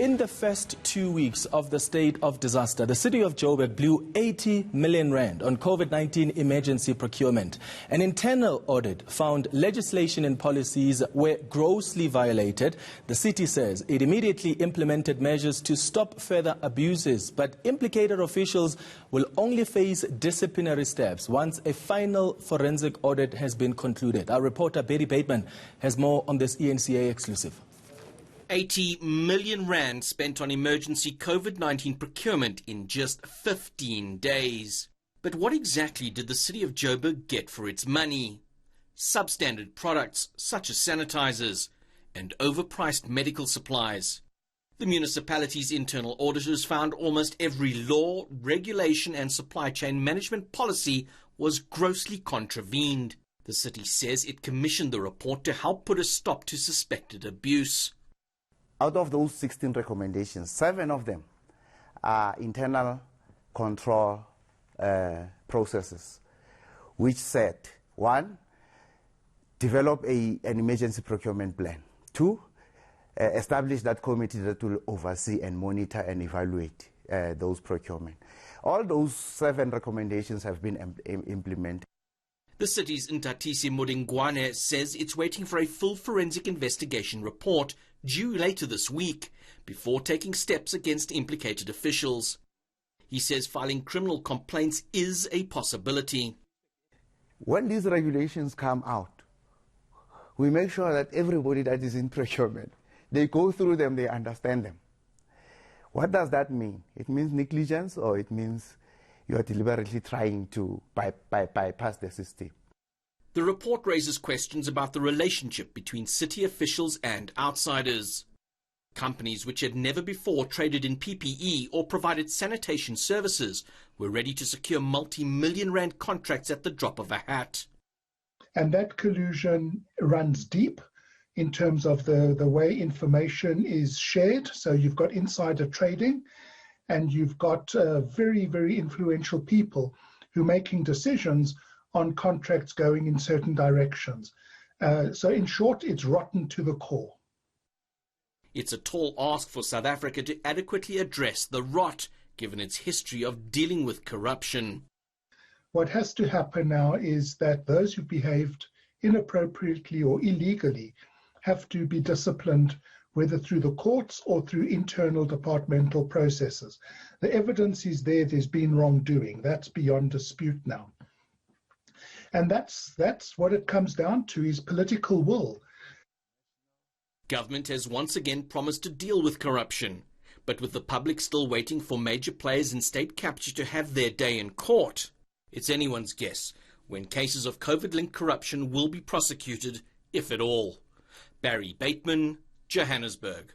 In the first 2 weeks of the state of disaster, the City of Joburg blew 80 million rand on COVID-19 emergency procurement. An internal audit found legislation and policies were grossly violated. The city says it immediately implemented measures to stop further abuses, but implicated officials will only face disciplinary steps once a final forensic audit has been concluded. Our reporter Barry Bateman has more on this eNCA exclusive. 80 million rand spent on emergency COVID-19 procurement in just 15 days. But what exactly did the City of Joburg get for its money? Substandard products such as sanitizers and overpriced medical supplies. The municipality's internal auditors found almost every law, regulation and supply chain management policy was grossly contravened. The city says it commissioned the report to help put a stop to suspected abuse. Out of those 16 recommendations, 7 of them are internal control processes, which said, 1, develop an emergency procurement plan. 2, establish that committee that will oversee and monitor and evaluate those procurement. All those 7 recommendations have been implemented. The city's Ntatisi Modingwane says it's waiting for a full forensic investigation report due later this week before taking steps against implicated officials. He says filing criminal complaints is a possibility. When these regulations come out, we make sure that everybody that is in procurement, they go through them, they understand them. What does that mean? It means negligence, or it means you are deliberately trying to bypass the system. The report raises questions about the relationship between city officials and outsiders. Companies which had never before traded in PPE or provided sanitation services were ready to secure multi-million rand contracts at the drop of a hat. And that collusion runs deep in terms of the way information is shared. So you've got insider trading, and you've got very, very influential people who are making decisions on contracts going in certain directions. So in short, it's rotten to the core. It's a tall ask for South Africa to adequately address the rot, given its history of dealing with corruption. What has to happen now is that those who behaved inappropriately or illegally have to be disciplined, whether through the courts or through internal departmental processes. The evidence is there, there's been wrongdoing. That's beyond dispute now. And that's what it comes down to, is political will. Government has once again promised to deal with corruption, but with the public still waiting for major players in state capture to have their day in court, it's anyone's guess when cases of COVID-linked corruption will be prosecuted, if at all. Barry Bateman, Johannesburg.